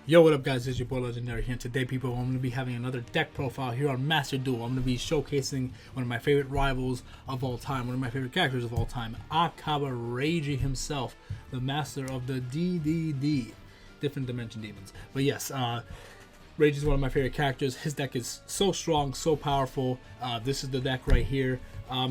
Yo, what up guys, it's your boy Legendary here, and today people, I'm going to be having another deck profile here on Master Duel. I'm going to be showcasing one of my favorite rivals of all time, one of my favorite characters of all time, Akaba Reiji himself, the master of the DDD, Different Dimension Demons. But yes, Reiji is one of my favorite characters. His deck is so strong, so powerful. This is the deck right here.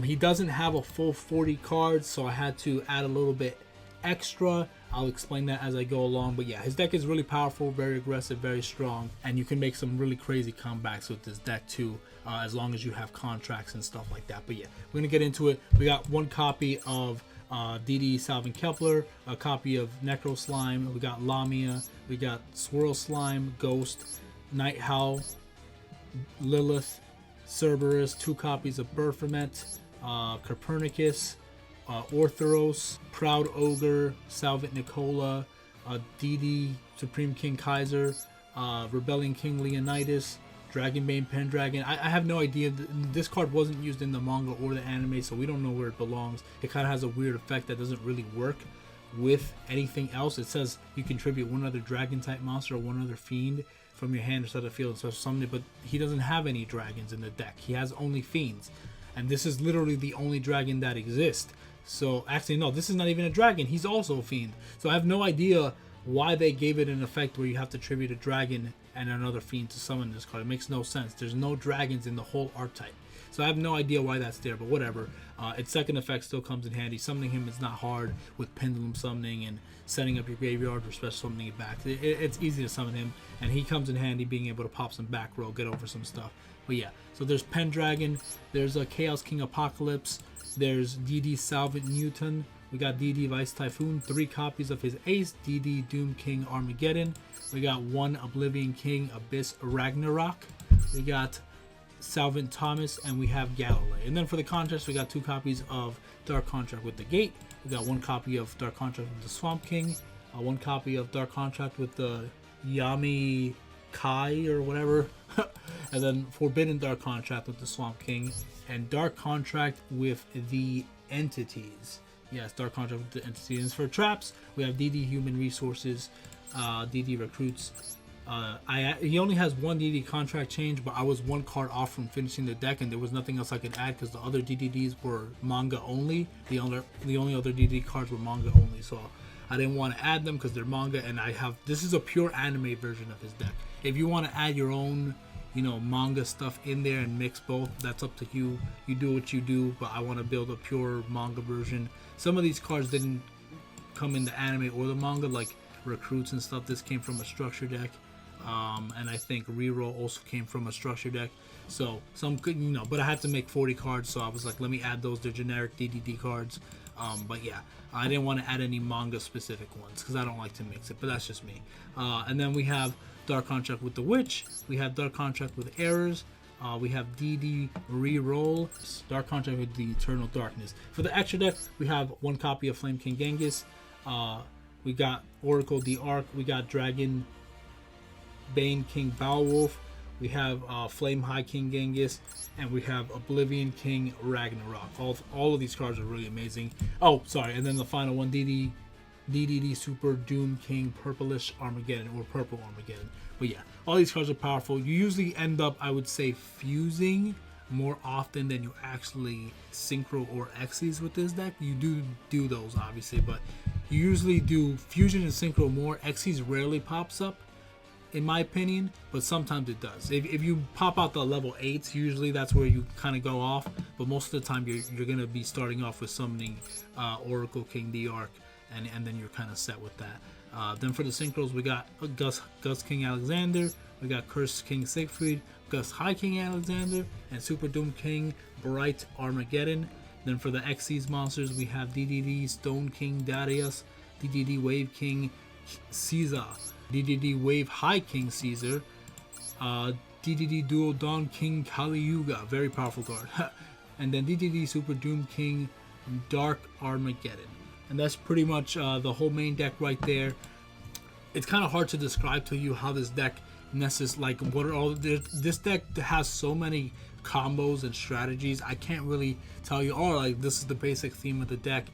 He doesn't have a full 40 cards, so I had to add a little bit extra. I'll explain that as I go along, but yeah, his deck is really powerful, very aggressive, very strong, and you can make some really crazy comebacks with this deck too, as long as you have contracts and stuff like that. But yeah, we're gonna get into it. We got one copy of DD Salvin Kepler, a copy of Necro Slime, we got Lamia, we got Swirl Slime, Ghost, Night Howl, Lilith, Cerberus, two copies of Baphomet, Copernicus, Orthoros, Proud Ogre, Salvit Nicola, DD Supreme King Kaiser, Rebellion King Leonidas, Dragonbane Pendragon. I have no idea. This card wasn't used in the manga or the anime, so we don't know where it belongs. It kind of has a weird effect that doesn't really work with anything else. It says you contribute one other dragon type monster or one other fiend from your hand or side of the field, so something, but he doesn't have any dragons in the deck. He has only fiends, and this is literally the only dragon that exists. So actually no, this is not even a dragon, he's also a fiend. So I have no idea why they gave it an effect where you have to tribute a dragon and another fiend to summon this card. It makes no sense. There's no dragons in the whole archetype, so I have no idea why that's there, but whatever. Its second effect still comes in handy. Summoning him is not hard with pendulum summoning and setting up your graveyard or special summoning it back. It's easy to summon him, and he comes in handy being able to pop some back row, get over some stuff. But yeah, so there's Pendragon, there's a Chaos King Apocalypse, there's DD Salvit Newton, we got DD Vice Typhoon, three copies of his ace, DD Doom King Armageddon, we got one Oblivion King Abyss Ragnarok, we got Salvin Thomas, and we have Galilei. And then for the contrast, we got two copies of Dark Contract with the Gate, we got one copy of Dark Contract with the Swamp King, one copy of Dark Contract with the Yami Kai or whatever, and then Forbidden Dark Contract with the Swamp King, and Dark Contract with the Entities. Yes, Dark Contract with the Entities. And for traps, we have DD Human Resources, DD Recruits. He only has one DD contract change, but I was one card off from finishing the deck, and there was nothing else I could add because the other DDDs were manga only. The only other DD cards were manga only, so I didn't want to add them because they're manga, and this is a pure anime version of his deck. If you want to add your own, manga stuff in there and mix both, that's up to you. You do what you do, but I want to build a pure manga version. Some of these cards didn't come in the anime or the manga, like Recruits and stuff. This came from a structure deck, and I think Reroll also came from a structure deck. So some could, but I had to make 40 cards, so I was like, let me add those. They're generic DDD cards. But yeah, I didn't want to add any manga specific ones because I don't like to mix it, but that's just me. And then we have Dark Contract with the Witch, we have Dark Contract with Errors, we have DD Reroll, Dark Contract with the Eternal Darkness. For the extra deck, we have one copy of Flame King Genghis, we got Oracle the Arc, we got Dragon Bane King Beowulf, we have Flame High King Genghis, and we have Oblivion King Ragnarok. All of these cards are really amazing. Oh, sorry, and then the final one, DDD Super Doom King Purplish Armageddon, or Purple Armageddon. But yeah, all these cards are powerful. You usually end up, I would say, fusing more often than you actually synchro or Xyz with this deck. You do those, obviously, but you usually do fusion and synchro more. Xyz rarely pops up, in my opinion, but sometimes it does. If you pop out the level 8s, usually that's where you kind of go off, but most of the time you're going to be starting off with summoning Oracle King the Arc, and then you're kind of set with that. Then for the synchros, we got Gus King Alexander, we got Curse King Siegfried, Gus High King Alexander, and Super Doom King Bright Armageddon. Then for the Xyz monsters, we have DDD Stone King Darius, DDD Wave King Caesar, DDD Wave High King Caesar, DDD Dual Dawn King Kali Yuga, very powerful card, and then DDD Super Doom King Dark Armageddon. And that's pretty much the whole main deck right there. It's kind of hard to describe to you how this deck like what are all this deck has so many combos and strategies. I can't really tell you, oh, like this is the basic theme of the deck.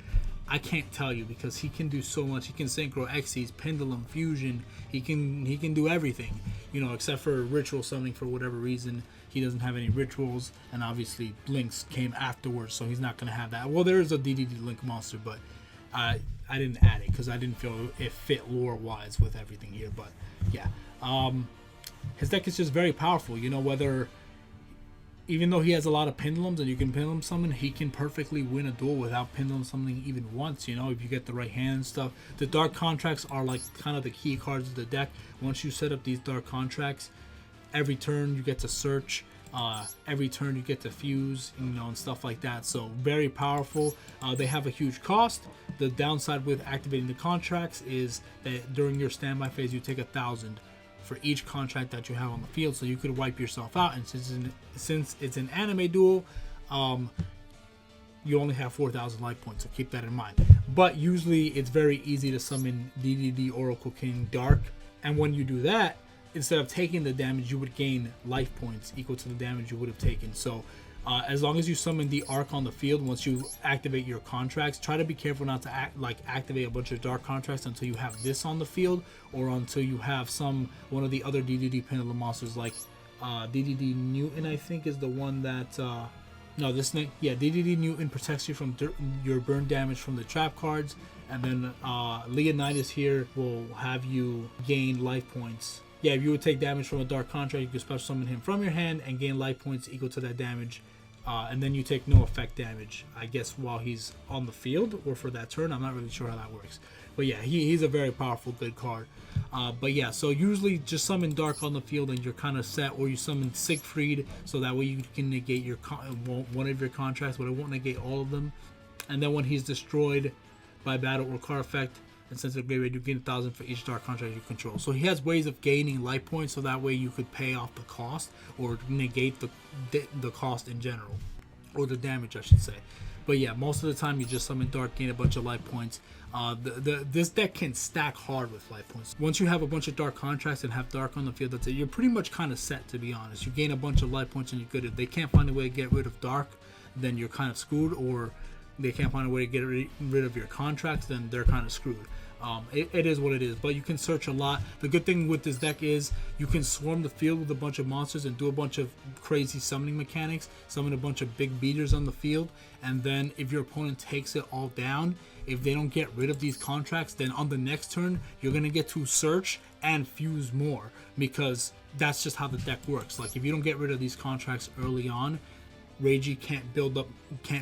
I can't tell you, because he can do so much. He can synchro Xyz, pendulum, fusion. He can do everything, you know, except for ritual summoning. For whatever reason, he doesn't have any rituals, and obviously Links came afterwards, so he's not gonna have that. Well, there is a DDD Link monster, but I didn't add it because I didn't feel it fit lore wise with everything here. But yeah, his deck is just very powerful. You know, whether even though he has a lot of pendulums and you can pendulum summon, he can perfectly win a duel without pendulum summoning even once, you know, if you get the right hand and stuff. The dark contracts are like kind of the key cards of the deck. Once you set up these dark contracts, every turn you get to search, every turn you get to fuse, you know, and stuff like that. So very powerful. They have a huge cost. The downside with activating the contracts is that during your standby phase you take 1,000 for each contract that you have on the field, so you could wipe yourself out. And since it's an anime duel, you only have 4,000 life points, so keep that in mind. But usually it's very easy to summon DDD Oracle King Dark, and when you do that, instead of taking the damage, you would gain life points equal to the damage you would have taken. So as long as you summon the arc on the field, once you activate your contracts, try to be careful not to activate a bunch of dark contracts until you have this on the field, or until you have one of the other DDD pendulum monsters, like DDD Newton, I think, is the one that DDD Newton protects you from your burn damage from the trap cards, and then Leonidas here will have you gain life points. Yeah, if you would take damage from a dark contract, you could special summon him from your hand and gain life points equal to that damage. And then you take no effect damage, I guess, while he's on the field or for that turn. I'm not really sure how that works. But yeah, he's a very powerful, good card. But yeah, so usually just summon Dark on the field and you're kind of set, or you summon Siegfried, so that way you can negate one of your contracts, but it won't negate all of them. And then when he's destroyed by battle or card effect, and since it's graveyard, you gain 1,000 for each dark contract you control. So he has ways of gaining life points, so that way you could pay off the cost or negate the cost in general, or the damage, I should say. But yeah, most of the time you just summon Dark, gain a bunch of life points. This deck can stack hard with life points. Once you have a bunch of dark contracts and have Dark on the field, that's it. You're pretty much kind of set, to be honest. You gain a bunch of life points and you're good. If they can't find a way to get rid of Dark, then you're kind of screwed, or they can't find a way to get rid of your contracts, then they're kind of screwed. It is what it is, but you can search a lot. The good thing with this deck is you can swarm the field with a bunch of monsters and do a bunch of crazy summoning mechanics, summon a bunch of big beaters on the field, and then if your opponent takes it all down, if they don't get rid of these contracts, then on the next turn you're going to get to search and fuse more, because that's just how the deck works. Like, if you don't get rid of these contracts early on, Reiji can't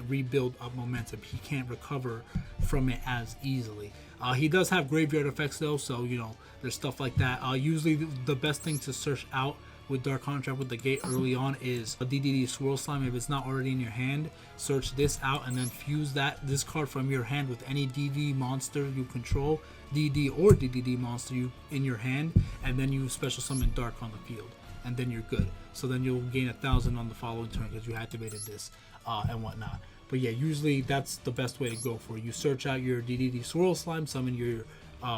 rebuild up momentum. He can't recover from it as easily. He does have graveyard effects though, so you know, there's stuff like that. Usually the best thing to search out with Dark Contract with the gate early on is a DDD Swirl Slime. If it's not already in your hand, search this out and then fuse this card from your hand with any DD monster you control, DD or DDD monster in your hand, and then you special summon Dark on the field, and then you're good. So then you'll gain 1,000 on the following turn because you activated this and whatnot. But yeah, usually that's the best way to go for it. You search out your DDD Swirl Slime, summon your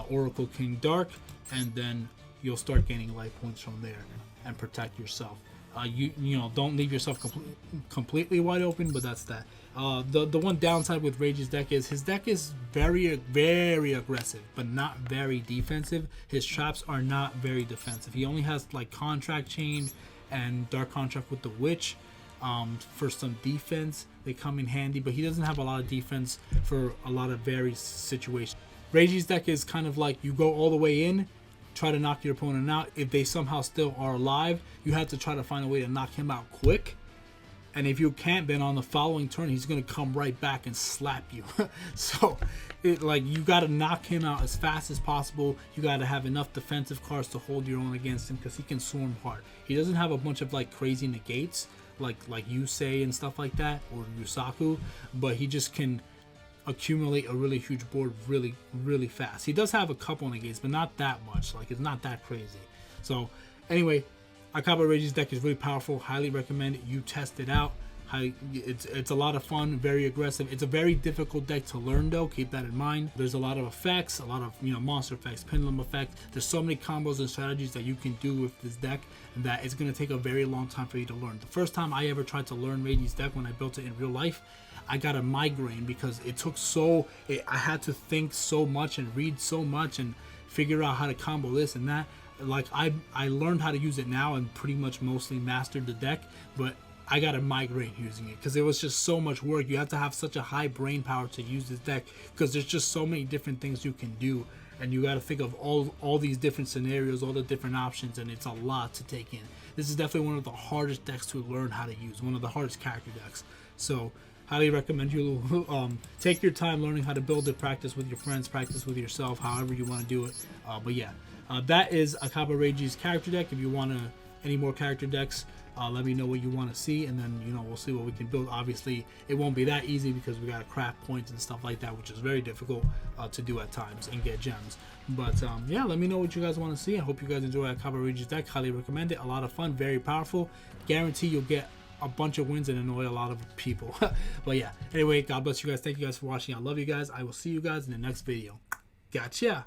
Oracle King Dark, and then you'll start gaining life points from there and protect yourself. You know, don't leave yourself completely wide open, but that's that. The one downside with Reiji's deck is his deck is very, very aggressive, but not very defensive. His traps are not very defensive. He only has like Contract Chain and Dark Contract with the Witch for some defense. They come in handy, but he doesn't have a lot of defense for a lot of various situations. Reiji's deck is kind of like, you go all the way in, try to knock your opponent out. If they somehow still are alive, you have to try to find a way to knock him out quick. And if you can't, then on the following turn, he's going to come right back and slap you. So, you got to knock him out as fast as possible. You got to have enough defensive cards to hold your own against him, because he can swarm hard. He doesn't have a bunch of like crazy negates, like Yusei and stuff like that, or Yusaku, but he just can accumulate a really huge board really, really fast. He does have a couple negates, but not that much. Like, it's not that crazy. So, anyway, Akaba Reiji's deck is really powerful. Highly recommend you test it out. It's a lot of fun, very aggressive. It's a very difficult deck to learn though, keep that in mind. There's a lot of effects, a lot of monster effects, pendulum effect. There's so many combos and strategies that you can do with this deck that it's going to take a very long time for you to learn. The first time I ever tried to learn Reiji's deck, when I built it in real life, I got a migraine because it took I had to think so much and read so much and figure out how to combo this and that. Like I learned how to use it now and pretty much mostly mastered the deck, but I got a migraine using it because it was just so much work. You have to have such a high brain power to use this deck because there's just so many different things you can do, and you got to think of all these different scenarios, all the different options, and it's a lot to take in. This is definitely one of the hardest decks to learn how to use, one of the hardest character decks. So highly recommend you take your time learning how to build it, practice with your friends, practice with yourself, however you want to do it. But yeah, that is Akaba Reiji's character deck. If you want any more character decks, let me know what you want to see, and then we'll see what we can build. Obviously it won't be that easy because we got to craft points and stuff like that, which is very difficult to do at times and get gems. But yeah, let me know what you guys want to see. I hope you guys enjoy Akaba Reiji's deck. Highly recommend it. A lot of fun, very powerful. Guarantee you'll get a bunch of wins and annoy a lot of people. But yeah, anyway, God bless you guys. Thank you guys for watching. I love you guys. I will see you guys in the next video. Gotcha.